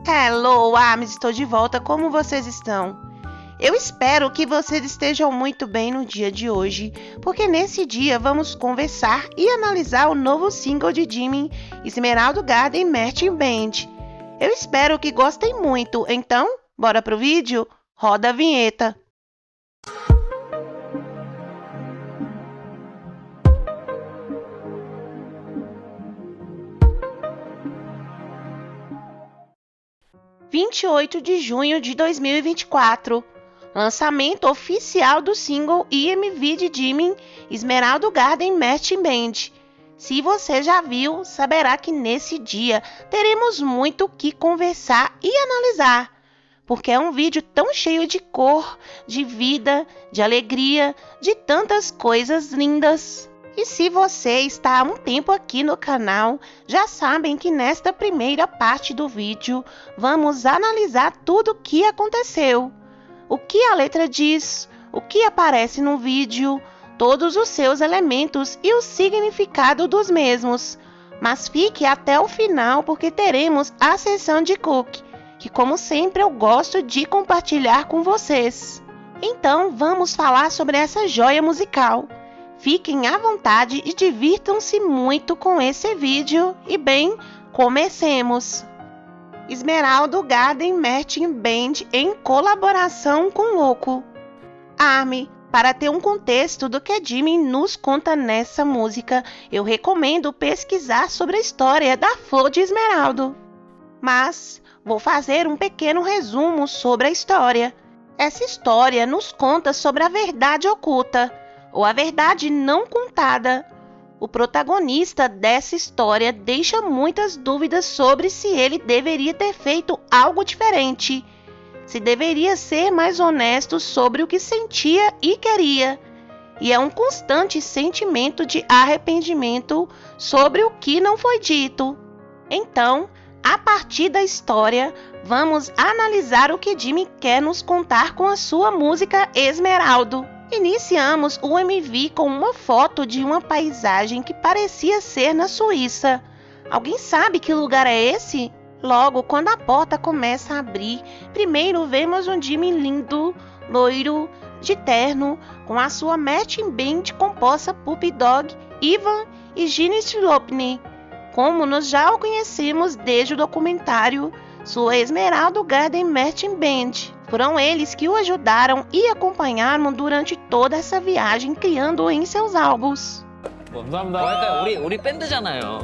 Hello, ARMYs, estou de volta. Como vocês estão? Eu espero que vocês estejam muito bem no dia de hoje, porque nesse dia vamos conversar e analisar o novo single de Jimin, Esmeralda Garden Marching Band. Eu espero que gostem muito, então, bora pro vídeo? Roda a vinheta! ...28 de junho de 2024... lançamento oficial do single e MV de Jimin, Esmeralda Garden Marching Band. Se você já viu, saberá que nesse dia teremos muito o que conversar e analisar, porque é um vídeo tão cheio de cor, de vida, de alegria, de tantas coisas lindas. E se você está há um tempo aqui no canal, já sabem que nesta primeira parte do vídeo vamos analisar tudo o que aconteceu. O que a letra diz, o que aparece no vídeo, todos os seus elementos e o significado dos mesmos. Mas fique até o final porque teremos a sessão de Cook, que como sempre eu gosto de compartilhar com vocês. Então vamos falar sobre essa joia musical. Fiquem à vontade e divirtam-se muito com esse vídeo e bem, comecemos! Esmeralda Garden Marching Band em colaboração com Loco. ARMY, para ter um contexto do que Jimin nos conta nessa música, eu recomendo pesquisar sobre a história da Flor de Esmeralda. Mas vou fazer um pequeno resumo sobre a história. Essa história nos conta sobre a verdade oculta, ou a verdade não contada. O protagonista dessa história deixa muitas dúvidas sobre se ele deveria ter feito algo diferente, se deveria ser mais honesto sobre o que sentia e queria, e é um constante sentimento de arrependimento sobre o que não foi dito. Então, a partir da história, vamos analisar o que Jimin quer nos contar com a sua música Esmeralda. Iniciamos o MV com uma foto de uma paisagem que parecia ser na Suíça. Alguém sabe que lugar é esse? Logo, quando a porta começa a abrir, primeiro vemos um Jimin lindo, loiro, de terno, com a sua marching band composta por P-Dog, Ivan e Gene Stropney, como nós já o conhecemos desde o documentário sua Esmeralda Garden Marching Band. Foram eles que o ajudaram e acompanharam durante toda essa viagem, criando em seus álbuns. 감사합니다. 뭐 할까요? 우리 밴드잖아요.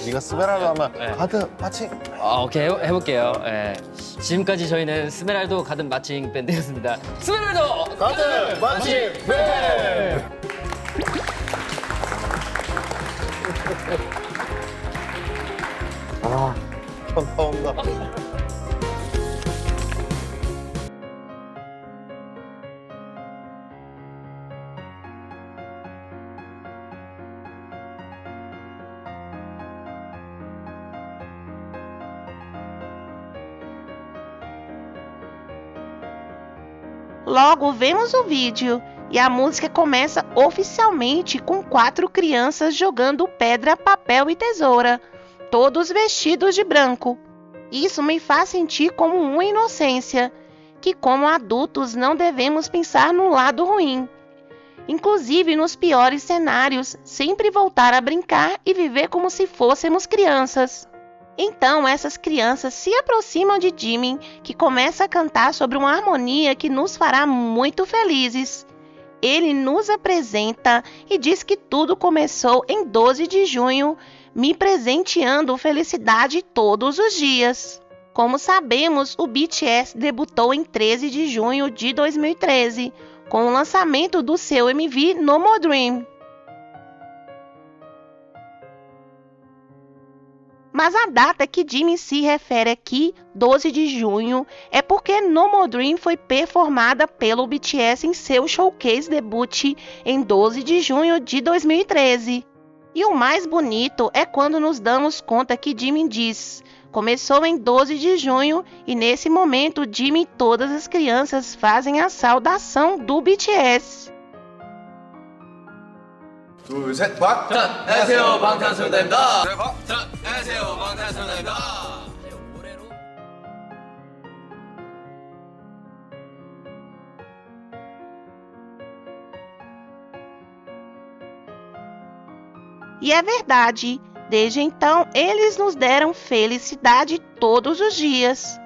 네가 스메랄다 하면 가드 마칭. 오케이 해볼게요. 예. 지금까지 저희는 스메랄도 가든 마칭 밴드였습니다. 스메랄도 가드 마칭 밴드. 아, 나온다. Logo vemos o vídeo e a música começa oficialmente com 4 crianças jogando pedra, papel e tesoura, todos vestidos de branco. Isso me faz sentir como uma inocência, que como adultos não devemos pensar no lado ruim. Inclusive nos piores cenários, sempre voltar a brincar e viver como se fôssemos crianças. Então essas crianças se aproximam de Jimin, que começa a cantar sobre uma harmonia que nos fará muito felizes. Ele nos apresenta e diz que tudo começou em 12 de junho, me presenteando felicidade todos os dias. Como sabemos, o BTS debutou em 13 de junho de 2013, com o lançamento do seu MV No More Dream. Mas a data que Jimin se refere aqui, 12 de junho, é porque No More Dream foi performada pelo BTS em seu showcase debut em 12 de junho de 2013. E o mais bonito é quando nos damos conta que Jimin diz: começou em 12 de junho e nesse momento Jimin e todas as crianças fazem a saudação do BTS. 둘, 셋, 박! 안녕하세요, 방탄소년단입니다. 안녕하세요, 방탄소년단입니다. E é verdade, desde então eles nos deram felicidade todos os dias.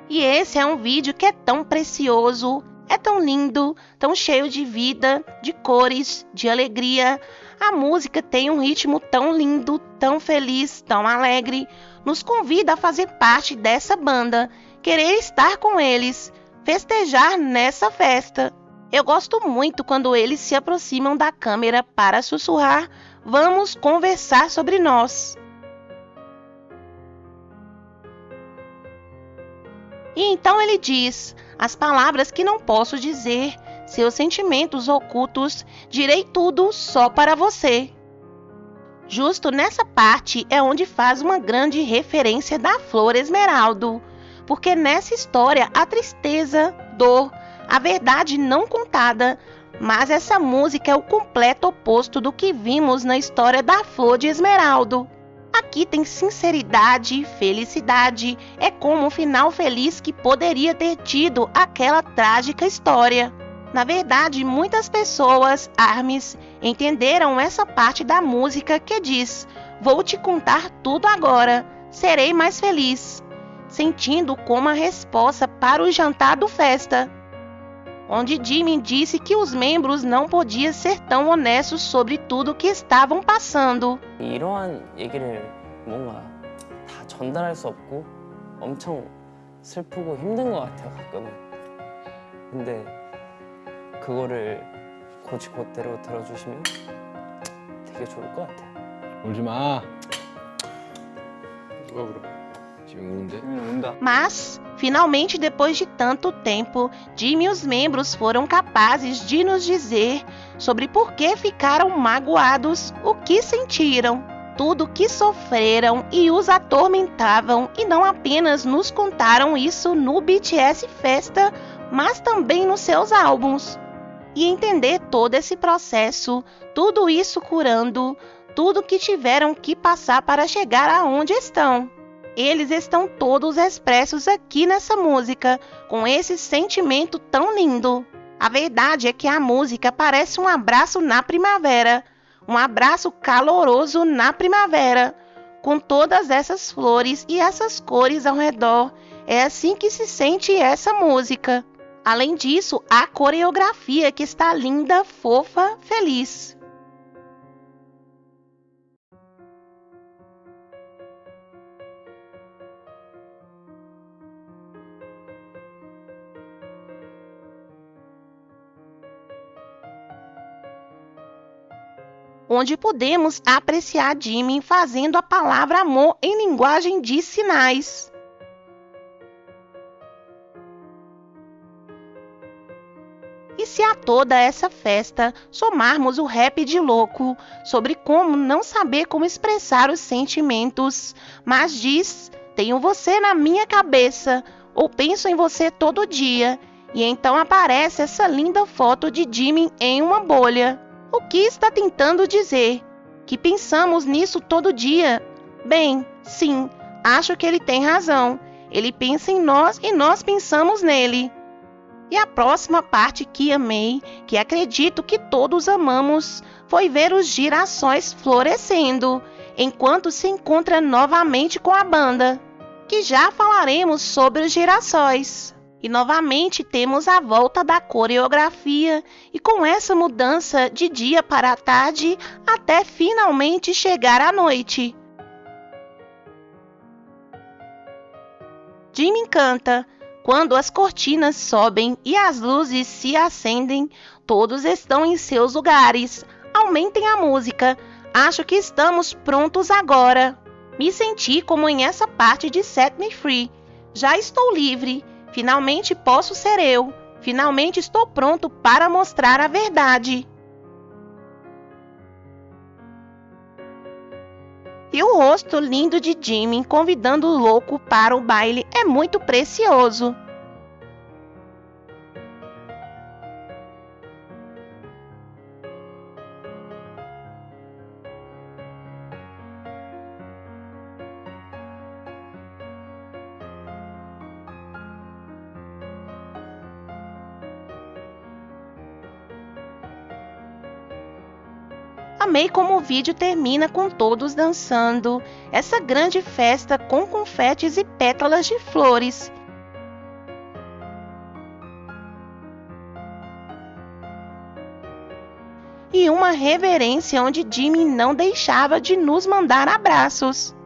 E esse é um vídeo que é tão precioso, é tão lindo, tão cheio de vida, de cores, de alegria. A música tem um ritmo tão lindo, tão feliz, tão alegre. Nos convida a fazer parte dessa banda, querer estar com eles, festejar nessa festa. Eu gosto muito quando eles se aproximam da câmera para sussurrar: "Vamos conversar sobre nós." E então ele diz as palavras que não posso dizer, seus sentimentos ocultos, direi tudo só para você. Justo nessa parte é onde faz uma grande referência da flor esmeralda, porque nessa história há tristeza, dor, a verdade não contada, mas essa música é o completo oposto do que vimos na história da flor de esmeralda. Aqui tem sinceridade, felicidade, é como um final feliz que poderia ter tido aquela trágica história. Na verdade, muitas pessoas, ARMYs, entenderam essa parte da música que diz: "Vou te contar tudo agora, serei mais feliz", sentindo como a resposta para o jantar do festa, onde Jimin disse que os membros não podiam ser tão honestos sobre tudo que estavam passando. 이러한 얘기를 뭔가 다 전달할 수 없고 엄청 슬프고 힘든 것 같아요, 가끔은. 근데 그거를 곧이곧대로 들어주시면 되게 좋을 것 같아요. 울지 마. 누가 울어? 지금 우는데? 운다. Mas, finalmente, depois de tanto tempo, Jimin e os membros foram capazes de nos dizer sobre por que ficaram magoados, o que sentiram, tudo que sofreram e os atormentavam, e não apenas nos contaram isso no BTS Festa, mas também nos seus álbuns. E entender todo esse processo, tudo isso curando, tudo que tiveram que passar para chegar aonde estão. Eles estão todos expressos aqui nessa música, com esse sentimento tão lindo. A verdade é que a música parece um abraço na primavera, um abraço caloroso na primavera, com todas essas flores e essas cores ao redor. É assim que se sente essa música. Além disso, a coreografia que está linda, fofa, feliz. Onde podemos apreciar Jimin fazendo a palavra amor em linguagem de sinais. E se a toda essa festa somarmos o rap de louco sobre como não saber como expressar os sentimentos, mas diz: "Tenho você na minha cabeça", ou "Penso em você todo dia", e então aparece essa linda foto de Jimin em uma bolha. O que está tentando dizer? Que pensamos nisso todo dia? Bem, sim, acho que ele tem razão. Ele pensa em nós e nós pensamos nele. E a próxima parte que amei, que acredito que todos amamos, foi ver os girassóis florescendo, enquanto se encontra novamente com a banda, que já falaremos sobre os girassóis. E novamente temos a volta da coreografia, e com essa mudança de dia para a tarde, até finalmente chegar à noite. Jimin canta: "Quando as cortinas sobem e as luzes se acendem, todos estão em seus lugares. Aumentem a música. Acho que estamos prontos agora." Me senti como em essa parte de Set Me Free. Já estou livre. Finalmente posso ser eu. Finalmente estou pronto para mostrar a verdade. E o rosto lindo de Jimin convidando o louco para o baile é muito precioso. A Amei como o vídeo termina com todos dançando, essa grande festa com confetes e pétalas de flores. E uma reverência onde Jimmy não deixava de nos mandar abraços.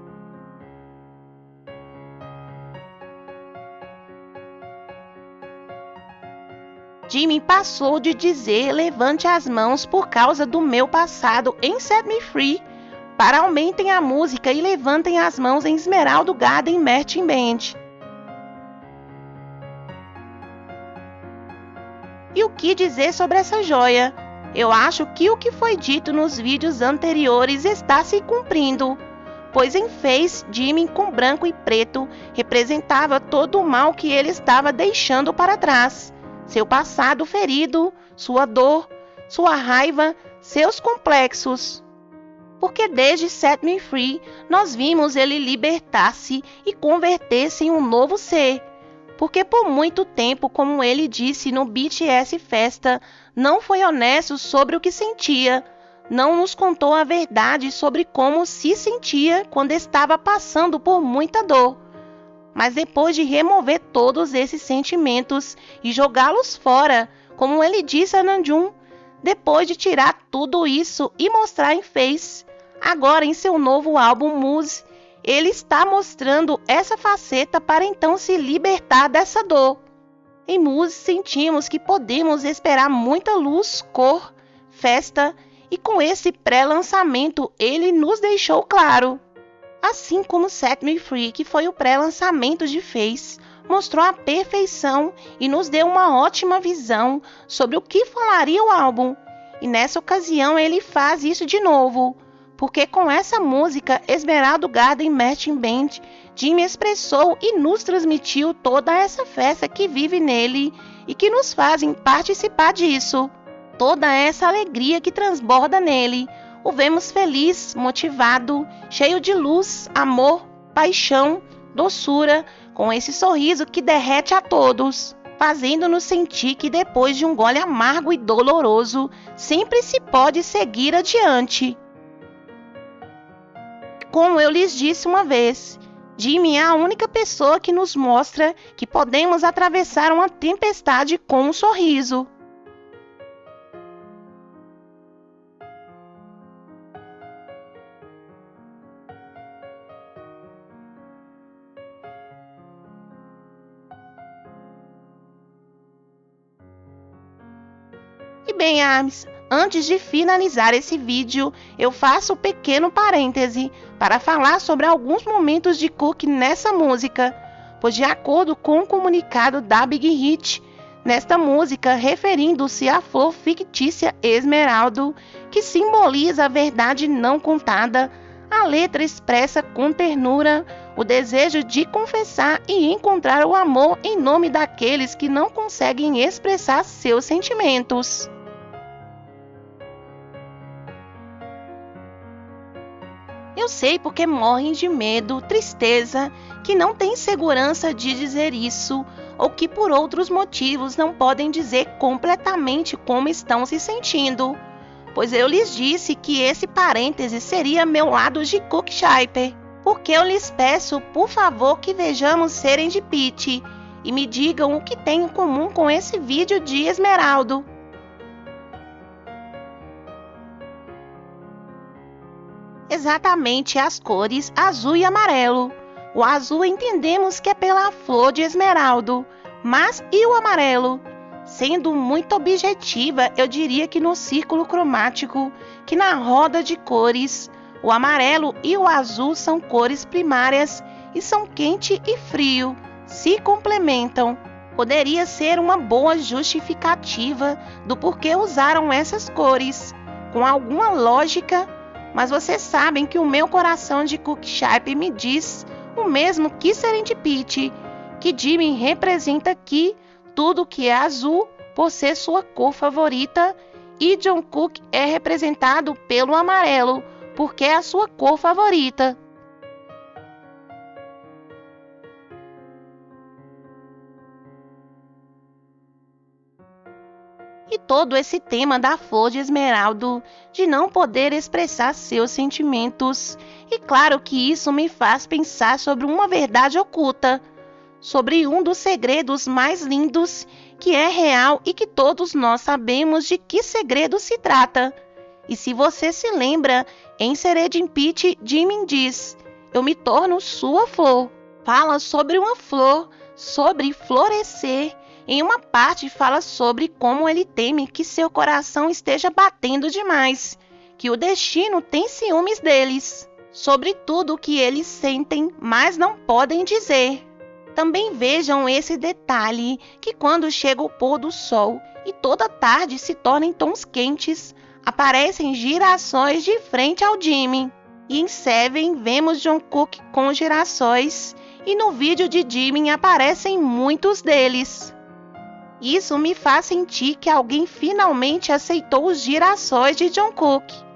Jimmy passou de dizer levante as mãos por causa do meu passado em Set Me Free para aumentem a música e levantem as mãos em Esmeralda Garden Marching Band. E o que dizer sobre essa joia? Eu acho que o que foi dito nos vídeos anteriores está se cumprindo, pois em Face, Jimmy com branco e preto representava todo o mal que ele estava deixando para trás. Seu passado ferido, sua dor, sua raiva, seus complexos. Porque desde Set Me Free, nós vimos ele libertar-se e converter-se em um novo ser. Porque por muito tempo, como ele disse no BTS Festa, não foi honesto sobre o que sentia, não nos contou a verdade sobre como se sentia quando estava passando por muita dor. Mas depois de remover todos esses sentimentos e jogá-los fora, como ele disse a Namjoon, depois de tirar tudo isso e mostrar em Face, agora em seu novo álbum Muse, ele está mostrando essa faceta para então se libertar dessa dor. Em Muse sentimos que podemos esperar muita luz, cor, festa, e com esse pré-lançamento ele nos deixou claro. Assim como Set Me Free, que foi o pré-lançamento de Face, mostrou a perfeição e nos deu uma ótima visão sobre o que falaria o álbum. E nessa ocasião ele faz isso de novo, porque com essa música Esmeralda Garden Marching Band, Jimmy expressou e nos transmitiu toda essa festa que vive nele e que nos fazem participar disso. Toda essa alegria que transborda nele. O vemos feliz, motivado, cheio de luz, amor, paixão, doçura, com esse sorriso que derrete a todos, fazendo-nos sentir que depois de um gole amargo e doloroso, sempre se pode seguir adiante. Como eu lhes disse uma vez, Jimmy é a única pessoa que nos mostra que podemos atravessar uma tempestade com um sorriso. E bem, ARMYs, antes de finalizar esse vídeo, eu faço um pequeno parêntese para falar sobre alguns momentos de Cook nessa música, pois de acordo com o comunicado da Big Hit, nesta música, referindo-se à flor fictícia Esmeralda, que simboliza a verdade não contada, a letra expressa com ternura o desejo de confessar e encontrar o amor em nome daqueles que não conseguem expressar seus sentimentos. Eu sei porque morrem de medo, tristeza, que não têm segurança de dizer isso, ou que por outros motivos não podem dizer completamente como estão se sentindo. Pois eu lhes disse que esse parêntese seria meu lado de Cook Shyper. Porque eu lhes peço, por favor, que vejamos Serendipity e me digam o que tem em comum com esse vídeo de Esmeralda. Exatamente as cores azul e amarelo. O azul entendemos que é pela flor de esmeralda, mas e o amarelo? Sendo muito objetiva, eu diria que no círculo cromático, que na roda de cores, o amarelo e o azul são cores primárias e são quente e frio, se complementam. Poderia ser uma boa justificativa do porquê usaram essas cores, com alguma lógica, mas vocês sabem que o meu coração de Cook Shyper me diz o mesmo que Serendipity, que Jimmy representa aqui tudo que é azul por ser sua cor favorita e Jungkook é representado pelo amarelo porque é a sua cor favorita. E todo esse tema da flor de esmeralda, de não poder expressar seus sentimentos. E claro que isso me faz pensar sobre uma verdade oculta, sobre um dos segredos mais lindos, que é real e que todos nós sabemos de que segredo se trata. E se você se lembra, em Serendipity, Jimin diz: "Eu me torno sua flor." Fala sobre uma flor, sobre florescer. Em uma parte fala sobre como ele teme que seu coração esteja batendo demais, que o destino tem ciúmes deles, sobre tudo o que eles sentem, mas não podem dizer. Também vejam esse detalhe, que quando chega o pôr do sol e toda tarde se torna em tons quentes, aparecem girassóis de frente ao Jimin. E em Seven vemos Jungkook com girassóis, e no vídeo de Jimin aparecem muitos deles. Isso me faz sentir que alguém finalmente aceitou os girassóis de Jungkook.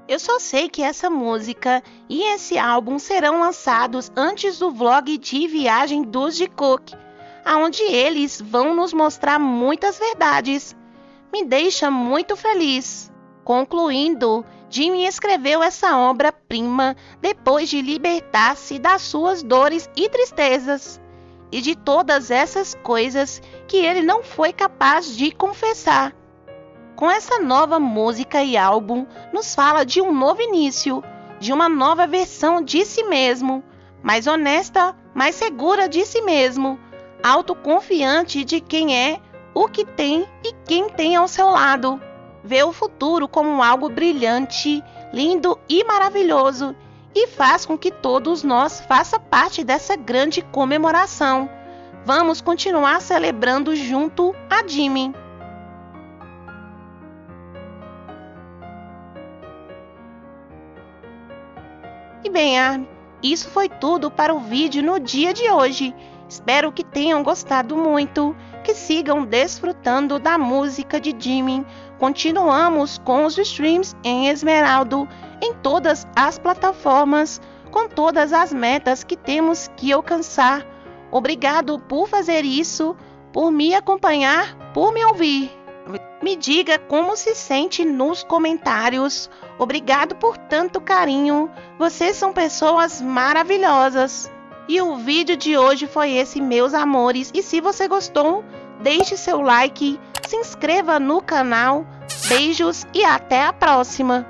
Eu só sei que essa música e esse álbum serão lançados antes do vlog de viagem dos Jikook, onde eles vão nos mostrar muitas verdades. Me deixa muito feliz. Concluindo, Jimin escreveu essa obra-prima depois de libertar-se das suas dores e tristezas, e de todas essas coisas que ele não foi capaz de confessar. Com essa nova música e álbum, nos fala de um novo início, de uma nova versão de si mesmo, mais honesta, mais segura de si mesmo, autoconfiante de quem é, o que tem e quem tem ao seu lado. Vê o futuro como algo brilhante, lindo e maravilhoso, e faz com que todos nós faça parte dessa grande comemoração. Vamos continuar celebrando junto a Jimin. E bem, Army, isso foi tudo para o vídeo no dia de hoje. Espero que tenham gostado muito, que sigam desfrutando da música de Jimin. Continuamos com os streams em Esmeralda, em todas as plataformas, com todas as metas que temos que alcançar. Obrigado por fazer isso, por me acompanhar, por me ouvir. Me diga como se sente nos comentários. Obrigado por tanto carinho. Vocês são pessoas maravilhosas. E o vídeo de hoje foi esse, meus amores. E se você gostou, deixe seu like, se inscreva no canal. Beijos e até a próxima.